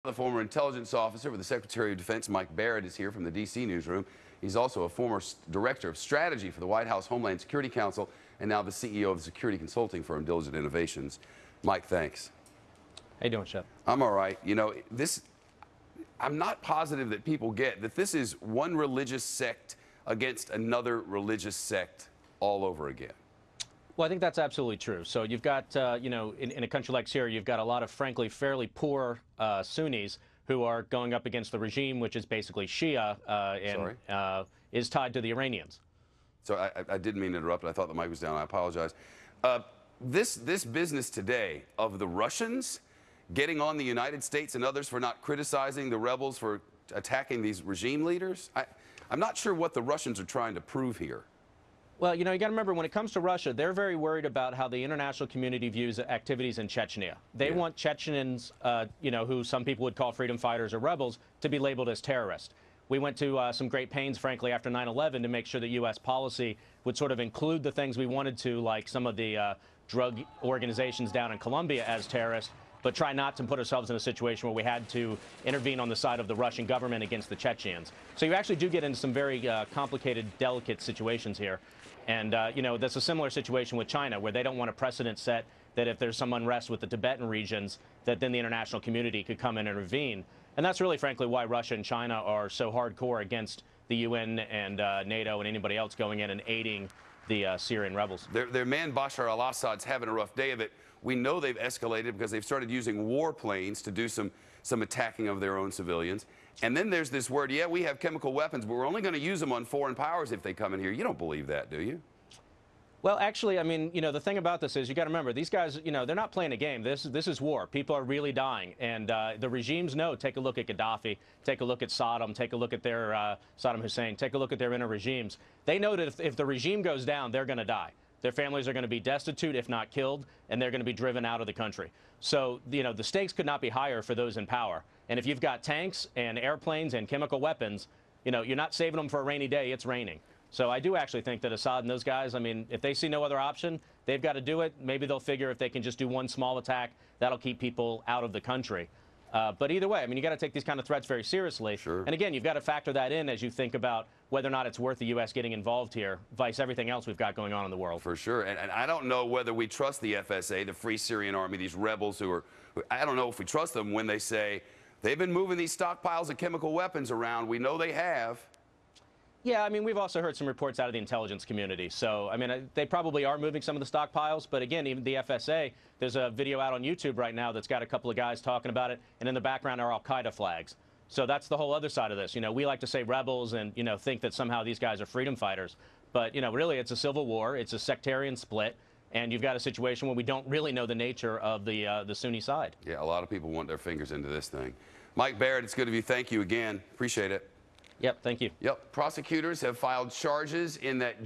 The former intelligence officer for the Secretary of Defense, Mike Barrett, is here from the D.C. newsroom. He's also a former director of strategy for the White House Homeland Security Council and now the CEO of the security consulting firm Diligent Innovations. Mike, thanks. How you doing, Shep? I'm all right. You know, I'm not positive that people get that this is one religious sect against another religious sect all over again. Well, I think that's absolutely true. So you've got, in a country like Syria, you've got a lot of, frankly, fairly poor Sunnis who are going up against the regime, which is basically Shia and is tied to the Iranians. So I didn't mean to interrupt, but I thought the mic was down. I apologize. This business today of the Russians getting on the United States and others for not criticizing the rebels for attacking these regime leaders, I'm not sure what the Russians are trying to prove here. Well, you got to remember, when it comes to Russia, they're very worried about how the international community views activities in Chechnya. They want Chechens, who some people would call freedom fighters or rebels, to be labeled as terrorists. We went to some great pains, frankly, after 9/11 to make sure that U.S. policy would sort of include the things we wanted to, like some of the drug organizations down in Colombia as terrorists, but try not to put ourselves in a situation where we had to intervene on the side of the Russian government against the Chechens. So you actually do get into some very complicated, delicate situations here. And, that's a similar situation with China, where they don't want a precedent set that if there's some unrest with the Tibetan regions, that then the international community could come in and intervene. And that's really, frankly, why Russia and China are so hardcore against the UN and NATO and anybody else going in and aiding the Syrian rebels. Their man Bashar al-Assad's having a rough day of it. We know they've escalated because they've started using warplanes to do some attacking of their own civilians. And then there's this word, yeah, we have chemical weapons, but we're only going to use them on foreign powers if they come in here. You don't believe that, do you? Well, actually, I mean, the thing about this is you got to remember, these guys, they're not playing a game. This is war. People are really dying. And the regimes know. Take a look at Gaddafi. Take a look at Saddam. Take a look at their Saddam Hussein. Take a look at their inner regimes. They know that if the regime goes down, they're going to die. Their families are going to be destitute, if not killed, and they're going to be driven out of the country. So, the stakes could not be higher for those in power. And if you've got tanks and airplanes and chemical weapons, you're not saving them for a rainy day. It's raining. So I do actually think that Assad and those guys, I mean, if they see no other option, they've got to do it. Maybe they'll figure if they can just do one small attack, that'll keep people out of the country. But either way, I mean, you got to take these kind of threats very seriously. Sure. And again, you've got to factor that in as you think about whether or not it's worth the U.S. getting involved here, vice everything else we've got going on in the world. For sure. And I don't know whether we trust the FSA, the Free Syrian Army, these rebels I don't know if we trust them when they say they've been moving these stockpiles of chemical weapons around. We know they have. Yeah, I mean, we've also heard some reports out of the intelligence community. So, I mean, they probably are moving some of the stockpiles. But again, even the FSA, there's a video out on YouTube right now that's got a couple of guys talking about it. And in the background are al-Qaeda flags. So that's the whole other side of this. We like to say rebels and, think that somehow these guys are freedom fighters. But, really, it's a civil war. It's a sectarian split. And you've got a situation where we don't really know the nature of the Sunni side. Yeah, a lot of people want their fingers into this thing. Mike Barrett, it's good of you. Thank you again. Appreciate it. Yep, thank you. Yep. Prosecutors have filed charges in that